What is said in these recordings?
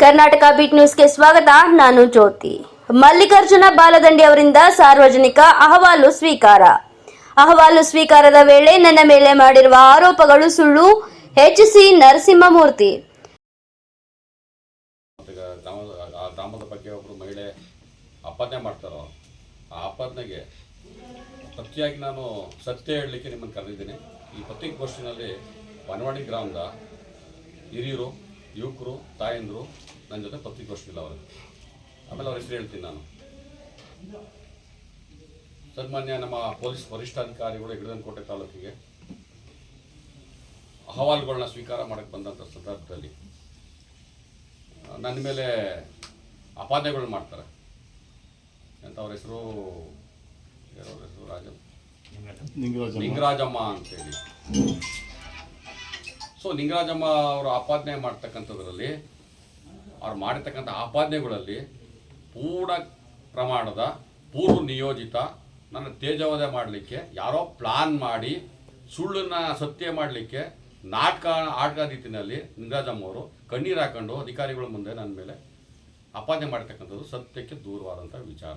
Karnataka beet ನ್ಯೂಸ್ಗೆ ಸ್ವಾಗತ. ನಾನು ಜ್ಯೋತಿ. ಮಲ್ಲಿಕಾರ್ಜುನ ಬಾಲದಂಡಿ ಅವರಿಂದ ಸಾರ್ವಜನಿಕ ಅಹವಾಲು ಸ್ವೀಕಾರದ ವೇಳೆ ನನ್ನ ಮೇಲೆ ಮಾಡಿರುವ ಆರೋಪಗಳು ಸುಳ್ಳು. ಎಚ್.ಸಿ. ನರಸಿಂಹಮೂರ್ತಿ. ಗ್ರಾಮದ ಬಗ್ಗೆ ಒಬ್ಬರು ಮಹಿಳೆ ಆಪಾದನೆ ಮಾಡ್ತಾರೋ ಆ ಆಪಾದನೆಗೆ ಪ್ರತಿಯಾಗಿ ನಾನು ಸತ್ಯ ಹೇಳಲಿಕ್ಕೆ ನಿಮ್ಮನ್ನು ಕರೆದಿದ್ದೀನಿ. ಈ ಪತ್ರಿಕಾಗೋಷ್ಠಿನಲ್ಲಿ ಬನವಾಡಿ ಗ್ರಾಮದ ಹಿರಿಯರು, ಯುವಕರು, ತಾಯಂದರು ನನ್ನ ಜೊತೆ ಪತ್ರಿಕಾಗೋಷ್ಠಿಲ್ಲ ಅವರು. ಆಮೇಲೆ ಅವ್ರ ಹೆಸರು ಹೇಳ್ತೀನಿ ನಾನು. ಸನ್ಮಾನ್ಯ ನಮ್ಮ ಪೊಲೀಸ್ ವರಿಷ್ಠಾಧಿಕಾರಿಗಳು ಹೆಗ್ಗಡದನಕೋಟೆ ತಾಲೂಕಿಗೆ ಅಹವಾಲುಗಳನ್ನ ಸ್ವೀಕಾರ ಮಾಡಕ್ಕೆ ಬಂದಂಥ ಸಂದರ್ಭದಲ್ಲಿ ನನ್ನ ಮೇಲೆ ಆಪಾದನೆಗಳು ಮಾಡ್ತಾರೆ ಅಂತ. ಅವ್ರ ಹೆಸರು ನಿಂಗರಾಜಮ್ಮ ಅಂತೇಳಿ. ಸೊ ನಿಂಗರಾಜಮ್ಮ ಅವರು ಆಪಾದನೆ ಮಾಡ್ತಕ್ಕಂಥದ್ರಲ್ಲಿ ಅವ್ರು ಮಾಡಿರ್ತಕ್ಕಂಥ ಆಪಾದನೆಗಳಲ್ಲಿ ಪೂರ್ಣ ಪ್ರಮಾಣದ ಪೂರ್ವ ನಿಯೋಜಿತ ನನ್ನ ತೇಜವಧೆ ಮಾಡಲಿಕ್ಕೆ ಯಾರೋ ಪ್ಲಾನ್ ಮಾಡಿ ಸುಳ್ಳನ್ನು ಸತ್ಯ ಮಾಡಲಿಕ್ಕೆ ಆಟಕ ರೀತಿಯಲ್ಲಿ ನಿಂಗರಾಜಮ್ಮ ಅವರು ಕಣ್ಣೀರು ಹಾಕೊಂಡು ಅಧಿಕಾರಿಗಳ ಮುಂದೆ ನನ್ನ ಮೇಲೆ ಆಪಾದನೆ ಮಾಡ್ತಕ್ಕಂಥದ್ದು ಸತ್ಯಕ್ಕೆ ದೂರವಾದಂಥ ವಿಚಾರ.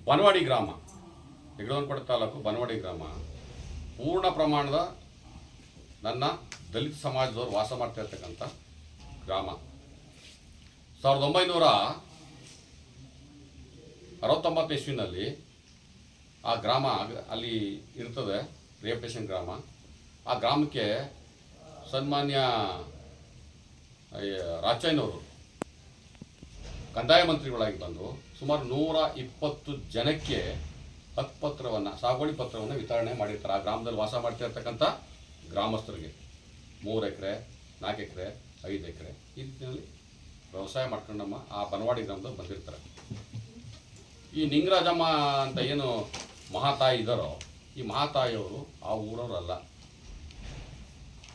ಬನವಾಡಿ ಗ್ರಾಮ, ಹೆಗ್ಗಡದನಕೋಟೆ ತಾಲೂಕು ಬನವಾಡಿ ಗ್ರಾಮ ಪೂರ್ಣ ಪ್ರಮಾಣದ ನನ್ನ ದಲಿತ ಸಮಾಜದವರು ವಾಸ ಮಾಡ್ತಾ ಇರ್ತಕ್ಕಂಥ ಗ್ರಾಮ. 1969 ಇಸ್ವಿನಲ್ಲಿ ಆ ಗ್ರಾಮ ಅಲ್ಲಿ ಇರ್ತದೆ, ರೇಪೇಶನ್ ಗ್ರಾಮ. ಆ ಗ್ರಾಮಕ್ಕೆ ಸನ್ಮಾನ್ಯ ರಾಚಯ್ಯನವರು ಕಂದಾಯ ಮಂತ್ರಿಗಳಾಗಿ ಬಂದು ಸುಮಾರು 120 ಜನಕ್ಕೆ ಹಕ್ಕುಪತ್ರವನ್ನು, ಸಾಗುವಳಿ ಪತ್ರವನ್ನು ವಿತರಣೆ ಮಾಡಿರ್ತಾರೆ. ಆ ಗ್ರಾಮದಲ್ಲಿ ವಾಸ ಮಾಡ್ತಾ ಇರ್ತಕ್ಕಂಥ ಗ್ರಾಮಸ್ಥರಿಗೆ 3 ಎಕರೆ, 4 ಎಕರೆ, 5 ಎಕರೆ ಈ ರೀತಿಯಲ್ಲಿ ವ್ಯವಸಾಯ ಮಾಡ್ಕೊಂಡು ನಮ್ಮ ಆ ಬನವಾಡಿ ಗ್ರಾಮದಲ್ಲಿ ಬಂದಿರ್ತಾರೆ. ಈ ನಿಂಗರಾಜಮ್ಮ ಅಂತ ಏನು ಮಹಾತಾಯಿ ಇದ್ದಾರೋ, ಈ ಮಹಾತಾಯಿಯವರು ಆ ಊರವರಲ್ಲ.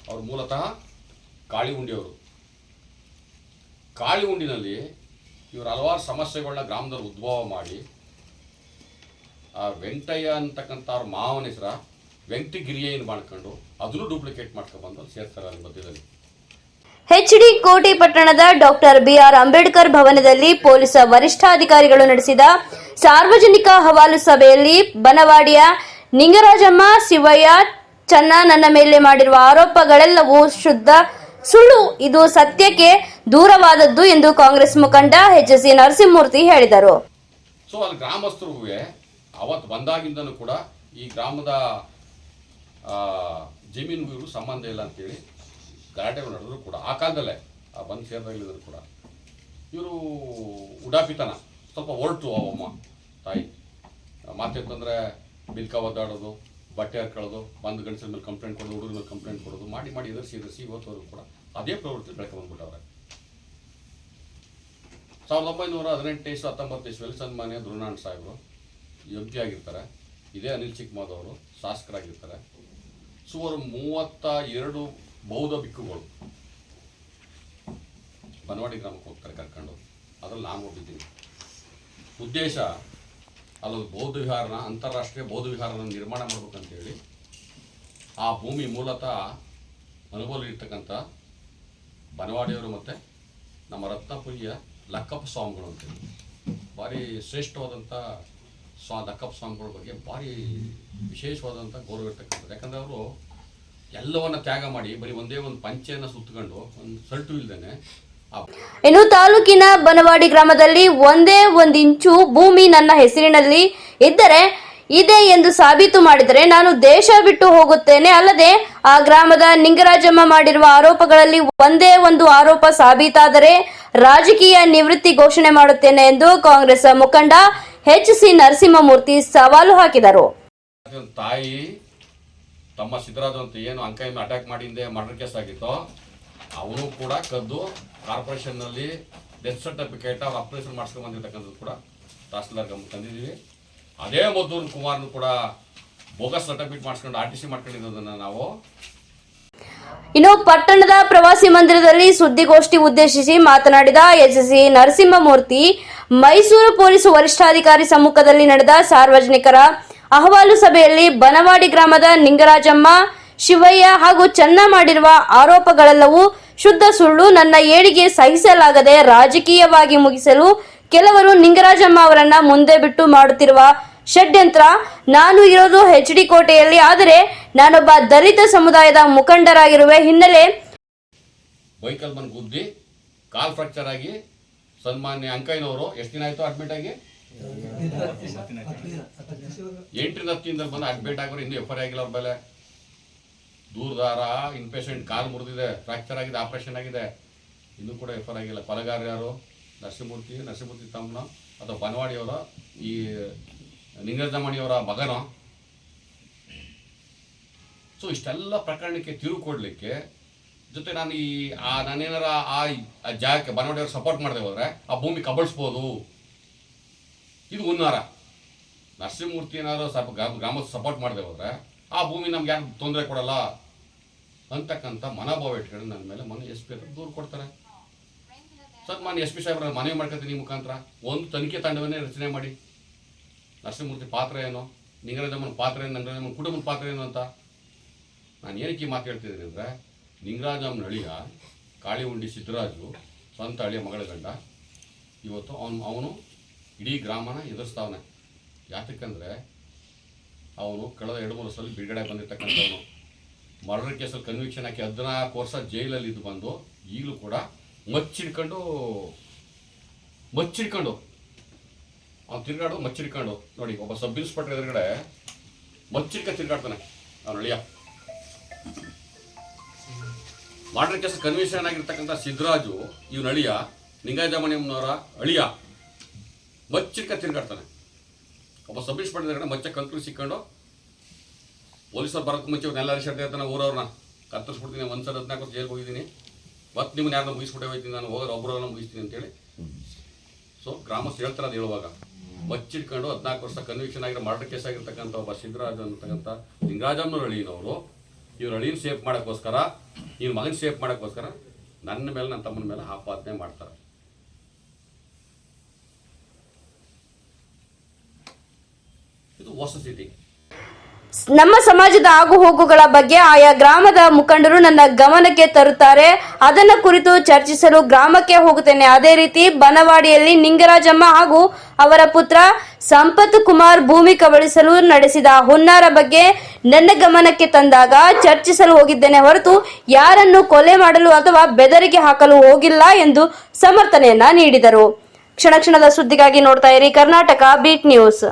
ಅವರು ಮೂಲತಃ ಕಾಳಿಹುಂಡಿಯವರು. ಕಾಳಿಹುಂಡಿನಲ್ಲಿ ಇವರು ಹಲವಾರು ಸಮಸ್ಯೆಗಳನ್ನ ಗ್ರಾಮದಲ್ಲಿ ಉದ್ಭವ ಮಾಡಿ ಆ ವೆಂಕಟಯ್ಯ ಅಂತಕ್ಕಂಥ ಅವ್ರ ಮಾವನ ಹೆಸರ ವೆಂಕಟಗಿರಿಯನ್ನು ಮಾಡ್ಕೊಂಡು ಅದನ್ನು ಡೂಪ್ಲಿಕೇಟ್ ಮಾಡ್ಕೊಂಡು ಸೇರ್ತಾರೆ ಅಲ್ಲಿ ಮಧ್ಯದಲ್ಲಿ. ಎಚ್.ಡಿ. ಕೋಟೆ ಪಟ್ಟಣದ ಡಾಕ್ಟರ್ ಬಿ.ಆರ್. ಅಂಬೇಡ್ಕರ್ ಭವನದಲ್ಲಿ ಪೊಲೀಸ್ ವರಿಷ್ಠಾಧಿಕಾರಿಗಳು ನಡೆಸಿದ ಸಾರ್ವಜನಿಕ ಅಹವಾಲು ಸಭೆಯಲ್ಲಿ ಬನವಾಡಿಯ ನಿಂಗರಾಜಮ್ಮ, ಶಿವಯ್ಯ, ಚನ್ನ ನನ್ನ ಮೇಲೆ ಮಾಡಿರುವ ಆರೋಪಗಳೆಲ್ಲವೂ ಶುದ್ಧ ಸುಳ್ಳು, ಇದು ಸತ್ಯಕ್ಕೆ ದೂರವಾದದ್ದು ಎಂದು ಕಾಂಗ್ರೆಸ್ ಮುಖಂಡ ಎಚ್.ಸಿ. ನರಸಿಂಹಮೂರ್ತಿ ಹೇಳಿದರು. ಸೊ ಅಲ್ಲಿ ಗ್ರಾಮಸ್ಥರು ಅವತ್ತು ಬಂದಾಗಿಂದನೂ ಕೂಡ ಈ ಗ್ರಾಮದ ಜಮೀನಿಗೂ ಇವರು ಸಂಬಂಧ ಇಲ್ಲ ಅಂತೇಳಿ ಗಲಾಟೆಗಳು ನಡೆದ್ರು ಕೂಡ, ಆ ಕಾಲದಲ್ಲೇ ಬಂದು ಸೇರಿದಾಗಲಿದ್ರು ಕೂಡ ಇವರು ಉಡಾಪಿತನ ಸ್ವಲ್ಪ ಹೊರಟು. ಅವಮ್ಮ ತಾಯಿ ಮಾತೆತ್ತಂದರೆ ಬಿಲ್ಕ ಒದ್ದಾಡೋದು, ಬಟ್ಟೆ ಹರ್ಕೊಳ್ಳೋದು, ಬಂದು ಗಂಡಸರ ಮೇಲೆ ಕಂಪ್ಲೇಂಟ್ ಕೊಡೋದು, ಹುಡುಗರ ಮೇಲೆ ಕಂಪ್ಲೇಂಟ್ ಕೊಡೋದು, ಮಾಡಿ ಎದುರಿಸಿ ಇವತ್ತವರೆಗೂ ಕೂಡ ಅದೇ ಪ್ರವೃತ್ತಿ ಬೆಳಕು ಬಂದ್ಬಿಟ್ಟವ್ರೆ. 1918 19 ಇಸ್ವಿಯಲ್ಲಿ ಸನ್ಮಾನ್ಯ ಧ್ರುವನಾರಾಯಣ ಸಾಹೇಬರು MP ಆಗಿರ್ತಾರೆ. ಇದೇ ಅನಿಲ್ ಚಿಕ್ಕಮಾದವರು ಶಾಸಕರಾಗಿರ್ತಾರೆ. ಸುಮಾರು 32 ಬೌದ್ಧ ಭಿಕ್ಕುಗಳು ಬನವಾಡಿ ಗ್ರಾಮಕ್ಕೆ ಹೋಗ್ತಾರೆ ಕರ್ಕೊಂಡು. ಅದರಲ್ಲಿ ನಾನು ಹೋಗಿದ್ದೀನಿ. ಉದ್ದೇಶ ಅಲ್ಲೊಂದು ಬೌದ್ಧ ವಿಹಾರನ, ಅಂತಾರಾಷ್ಟ್ರೀಯ ಬೌದ್ಧ ವಿಹಾರನ ನಿರ್ಮಾಣ ಮಾಡ್ಬೇಕಂತೇಳಿ ಆ ಭೂಮಿ ಮೂಲತಃ ಅನುಭವ ಇರ್ತಕ್ಕಂಥ ಬನವಾಡಿಯವರು ಮತ್ತು ನಮ್ಮ ರತ್ನಪುರಿಯ ಲಕ್ಕಪ್ಪ ಸ್ವಾಮಿಗಳು ಅಂತೇಳಿ ಭಾರಿ ಶ್ರೇಷ್ಠವಾದಂಥ ಲಕ್ಕಪ್ಪ ಸ್ವಾಮಿಗಳ ಬಗ್ಗೆ ಭಾರಿ ವಿಶೇಷವಾದಂಥ ಗೌರವ ಇರ್ತಕ್ಕಂಥದ್ದು. ಯಾಕಂದರೆ ಅವರು ಎಲ್ಲವನ್ನ ತ್ಯಾಗ ಮಾಡಿ ಬರೀ ಒಂದೇ ಒಂದು ಪಂಚೆಯನ್ನು ಸುತ್ತಕೊಂಡು ಒಂದು ಸಲ್ಟು ಇಲ್ದೇನೆ. ಇನ್ನು ತಾಲೂಕಿನ ಬನವಾಡಿ ಗ್ರಾಮದಲ್ಲಿ ಒಂದೇ 1 ಇಂಚು ಭೂಮಿ ನನ್ನ ಹೆಸರಿನಲ್ಲಿ ಇದೆ ಎಂದು ಸಾಬೀತು ಮಾಡಿದರೆ ನಾನು ದೇಶ ಬಿಟ್ಟು ಹೋಗುತ್ತೇನೆ. ಅಲ್ಲದೆ ಆ ಗ್ರಾಮದ ನಿಂಗರಾಜಮ್ಮ ಮಾಡಿರುವ ಆರೋಪಗಳಲ್ಲಿ ಒಂದೇ ಒಂದು ಆರೋಪ ಸಾಬೀತಾದರೆ ರಾಜಕೀಯ ನಿವೃತ್ತಿ ಘೋಷಣೆ ಮಾಡುತ್ತೇನೆ ಎಂದು ಕಾಂಗ್ರೆಸ್ ಮುಖಂಡ ಎಚ್.ಸಿ. ನರಸಿಂಹಮೂರ್ತಿ ಸವಾಲು ಹಾಕಿದರು. ತಾಯಿ ತಮ್ಮ ಸಿದ್ದರಾಜು ಅಂತ ಏನು ಅಂಕೈನ ಅಟ್ಯಾಕ್ ಮಾಡಿಂದೆ ಮರ್ಡರ್ ಕೇಸ್ ಆಗಿತ್ತೋ ಅವನು ಕೂಡ ಕದ್ದು ಕಾರ್ಪೊರೇಷನ್ನಲ್ಲಿ ಡೆತ್ ಸರ್ಟಿಫಿಕೇಟ್ ಅವ್ರು ಅಪ್ಲಿಕೇಶನ್ ಮಾಡಿಸ್ಕೊಂಡು ಬಂದಿರ್ತಕ್ಕಂಥದ್ದು ಕೂಡ ತಹಸೀಲ್ದಾರ್ ಗಮನ ತಂದಿದ್ದೀವಿ. ಅದೇ ಮದ್ದೂರು ಕುಮಾರ್ನು ಕೂಡ ಬೋಗಸ್ ಸರ್ಟಿಫಿಕೇಟ್ ಮಾಡಿಸ್ಕೊಂಡು RTC ಮಾಡ್ಕೊಂಡಿರೋದನ್ನು ನಾವು. ಇನ್ನು ಪಟ್ಟಣದ ಪ್ರವಾಸಿ ಮಂದಿರದಲ್ಲಿ ಸುದ್ದಿಗೋಷ್ಠಿ ಉದ್ದೇಶಿಸಿ ಮಾತನಾಡಿದ ಎಚ್.ಸಿ. ನರಸಿಂಹಮೂರ್ತಿ, ಮೈಸೂರು ಪೊಲೀಸ್ ವರಿಷ್ಠಾಧಿಕಾರಿ ಸಮ್ಮುಖದಲ್ಲಿ ನಡೆದ ಸಾರ್ವಜನಿಕರ ಅಹವಾಲು ಸಭೆಯಲ್ಲಿ ಬನವಾಡಿ ಗ್ರಾಮದ ನಿಂಗರಾಜಮ್ಮ, ಶಿವಯ್ಯ ಹಾಗೂ ಚನ್ನ ಮಾಡಿರುವ ಆರೋಪಗಳೆಲ್ಲವೂ ಶುದ್ಧ ಸುಳ್ಳು. ನನ್ನ ಏಳಿಗೆ ಸಹಿಸಲಾಗದೆ ರಾಜಕೀಯವಾಗಿ ಮುಗಿಸಲು ಕೆಲವರು ನಿಂಗರಾಜಮ್ಮ ಅವರನ್ನ ಮುಂದೆ ಬಿಟ್ಟು ಮಾಡುತ್ತಿರುವ ಷಡ್ಯಂತ್ರ. ನಾನು ಇರೋದು HD ಕೋಟೆಯಲ್ಲಿ, ಆದರೆ ನಾನೊಬ್ಬ ದಲಿತ ಸಮುದಾಯದ ಮುಖಂಡರಾಗಿರುವ ಹಿನ್ನೆಲೆ ಬೈಕಲ್ ಬಂದು ಗುದ್ದಿ ಕಾಲ್ ಫ್ರಾಕ್ಚರ್ ಆಗಿ ಸನ್ಮಾನ್ಯ ಅಂಕಯ್ಯನವರು ಎಷ್ಟು ದಿನ ಆಯಿತು ಅಡ್ಮಿಟ್ ಆಗಿ 8 ದಿನದಿಂದ ಬಂದು ಅಡ್ಮಿಟ್ ಆಗೋರು ಇನ್ನೂ FR ಆಗಿಲ್ಲ ಅವ್ರ ಮೇಲೆ. ದೂರದಾರ ಇನ್ಪೇಷೆಂಟ್ ಕಾಲು ಮುರಿದಿದೆ, ಫ್ರಾಕ್ಚರ್ ಆಗಿದೆ, ಆಪರೇಷನ್ ಆಗಿದೆ, ಇನ್ನೂ ಕೂಡ FR ಆಗಿಲ್ಲ. ಕೊಲೆಗಾರ ಯಾರು? ನರಸಿಂಹಮೂರ್ತಿ ತಮ್ಮನ ಅಥವಾ ಬನವಾಡಿಯವರ ಈ ನಿಂಗರಾಜಮ್ಮಣಿಯವರ ಮಗನೋ? ಸೊ ಇಷ್ಟೆಲ್ಲ ಪ್ರಕರಣಕ್ಕೆ ತಿರುವು ಕೊಡಲಿಕ್ಕೆ ಜೊತೆ ನಾನು ನಾನೇನಾರ ಆ ಜಾಗಕ್ಕೆ ಬನವಾಡಿಯವ್ರು ಸಪೋರ್ಟ್ ಮಾಡದೆ ಹೋದರೆ ಆ ಭೂಮಿ ಕಬಳಿಸ್ಬೋದು. ಇದು ಹುನ್ನಾರ. ನರಸಿಂಹಮೂರ್ತಿ ಏನಾದ್ರು ಸ್ವಲ್ಪ ಗ್ರಾಮದ ಸಪೋರ್ಟ್ ಮಾಡದೆ ಹೋದರೆ ಆ ಭೂಮಿ ನಮ್ಗೆ ಯಾರು ತೊಂದರೆ ಕೊಡಲ್ಲ ಅಂತಕ್ಕಂಥ ಮನೋಭಾವ ಇಟ್ಕೊಂಡು ನನ್ನ ಮೇಲೆ ಮೊನ್ನೆ SP ಹತ್ರ ದೂರು ಕೊಡ್ತಾರೆ. ಸನ್ಮಾನ್ಯ SP ಸಾಹೇಬ್ರ ಮನವಿ ಮಾಡ್ಕೊತೀನಿ ಈ ಮುಖಾಂತರ ಒಂದು ತನಿಖೆ ತಂಡವನ್ನೇ ರಚನೆ ಮಾಡಿ. ನರಸಿಂಹಮೂರ್ತಿ ಪಾತ್ರ ಏನು, ನಿಂಗರಾಜಮ್ಮನ ಪಾತ್ರ ಏನು, ನಿಂಗರಾಜಮ್ಮನ ಕುಟುಂಬದ ಪಾತ್ರ ಏನು ಅಂತ ನಾನು ಏನಕ್ಕೆ ಈ ಮಾತು ಹೇಳ್ತಿದ್ದೀನಿ ಅಂದರೆ, ನಿಂಗರಾಜಮ್ಮನ ಅಳಿಯ ಕಾಳಿಹುಂಡಿ ಸಿದ್ದರಾಜು ಸ್ವಂತ ಅಳಿಯ ಮಗಳ ಗಂಡ ಇವತ್ತು ಅವನು ಇಡೀ ಗ್ರಾಮನ ಎದುರಿಸ್ತಾವನೆ. ಯಾತಕ್ಕಂದರೆ ಅವನು ಕಳೆದ 2-3 ವರ್ಷದಲ್ಲಿ ಬಿಡುಗಡೆ ಬಂದಿರ್ತಕ್ಕಂಥವನು. ಮರ್ಡರ್ ಕೇಸಲ್ಲಿ ಕನ್ವಿಕ್ಷನ್ ಹಾಕಿ 14 ವರ್ಷ ಜೈಲಲ್ಲಿ ಇದ್ದು ಬಂದು ಈಗಲೂ ಕೂಡ ಮಚ್ಚಿಡ್ಕೊಂಡು ಅವ್ನು ತಿರ್ಗಾಡೋದು ಮಚ್ಚಿಡ್ಕೊಂಡು ನೋಡಿ. ಒಬ್ಬ ಸಬ್ ಇನ್ಸ್ಪೆಕ್ಟರ್ ಎದುರುಗಡೆ ತಿರ್ಗಾಡ್ತಾನೆ ಅವನ ಅಳಿಯ. ಮರ್ಡರ್ ಕೇಸ್ ಕನ್ವಿಕ್ಷನ್ ಆಗಿರ್ತಕ್ಕಂಥ ಸಿದ್ದರಾಜು ಇವನ ಅಳಿಯ, ನಿಂಗರಾಜಮ್ಮನವರ ಅಳಿಯ ತಿರ್ಗಾಡ್ತಾನೆ. ಒಬ್ಬ ಸಬ್ ಇನ್ಸ್ಪೆಕ್ಟರ್ ಎದುರುಗಡೆ ಮಚ್ಚ ಕಂಕ್ಳು ಸಿಕ್ಕೊಂಡು ಪೊಲೀಸರು ಬರೋಕ್ಕೆ ಮುಂಚೆ ಅವ್ರನ್ನೆಲ್ಲ ಅರಿಶಾಡ್ತಾ ಇರ್ತಾನೆ. ಊರವ್ರನ್ನ ಕತ್ತರಿಸ್ಬಿಡ್ತೀನಿ, 1 ಸಲ 14 ವರ್ಷ ಜೈಲಿಗೆ ಹೋಗಿದ್ದೀನಿ, ಮತ್ತು ನಿಮ್ಮನ್ನ ಯಾರನ್ನ ಮುಗಿಸ್ಬಿಟ್ಟೆ ಹೋಗ್ತೀನಿ, ನಾನು ಹೋಗೋರು ಒಬ್ಬರನ್ನ ಮುಗಿಸ್ತೀನಿ ಅಂತೇಳಿ. ಸೊ ಗ್ರಾಮಸ್ಥರು ಹೇಳ್ತಾರೆ ಅದು ಹೇಳುವಾಗ ಮಚ್ಚಿಡ್ಕೊಂಡು 14 ವರ್ಷ ಕನ್ವಿಕ್ಷನ್ ಆಗಿರೋ ಮರ್ಡರ್ ಕೇಸ್ ಆಗಿರ್ತಕ್ಕಂಥ ಒಬ್ಬ ಸಿದ್ದರಾಜು ಅಂತಕ್ಕಂಥ ನಿಂಗರಾಜಮ್ಮನವ್ರ ಅಳಿನವರು ಇವ್ರ ಅಳಿನ ಸೇಫ್ ಮಾಡೋಕ್ಕೋಸ್ಕರ, ಇವ್ರ ಮಗನ ಸೇಫ್ ಮಾಡೋಕ್ಕೋಸ್ಕರ ನನ್ನ ಮೇಲೆ, ನನ್ನ ತಮ್ಮನ ಮೇಲೆ ಆಪಾದನೆ ಮಾಡ್ತಾರೆ. ಇದು ವಸ್ತುಸ್ಥಿತಿ. ನಮ್ಮ ಸಮಾಜದ ಆಗುಹೋಗುಗಳ ಬಗ್ಗೆ ಆಯಾ ಗ್ರಾಮದ ಮುಖಂಡರು ನನ್ನ ಗಮನಕ್ಕೆ ತರುತ್ತಾರೆ. ಅದನ್ನ ಕುರಿತು ಚರ್ಚಿಸಲು ಗ್ರಾಮಕ್ಕೆ ಹೋಗುತ್ತೇನೆ. ಅದೇ ರೀತಿ ಬನವಾಡಿಯಲ್ಲಿ ನಿಂಗರಾಜಮ್ಮ ಹಾಗೂ ಅವರ ಪುತ್ರ ಸಂಪತ್ ಕುಮಾರ್ ಭೂಮಿ ಕಬಳಿಸಲು ನಡೆಸಿದ ಹುನ್ನಾರ ಬಗ್ಗೆ ನನ್ನ ಗಮನಕ್ಕೆ ತಂದಾಗ ಚರ್ಚಿಸಲು ಹೋಗಿದ್ದೇನೆ ಹೊರತು ಯಾರನ್ನು ಕೊಲೆ ಮಾಡಲು ಅಥವಾ ಬೆದರಿಕೆ ಹಾಕಲು ಹೋಗಿಲ್ಲ ಎಂದು ಸಮರ್ಥನೆಯನ್ನ ನೀಡಿದರು. ಕ್ಷಣ ಕ್ಷಣದ ಸುದ್ದಿಗಾಗಿ ನೋಡ್ತಾ ಇರಿ ಕರ್ನಾಟಕ ಬೀಟ್ ನ್ಯೂಸ್.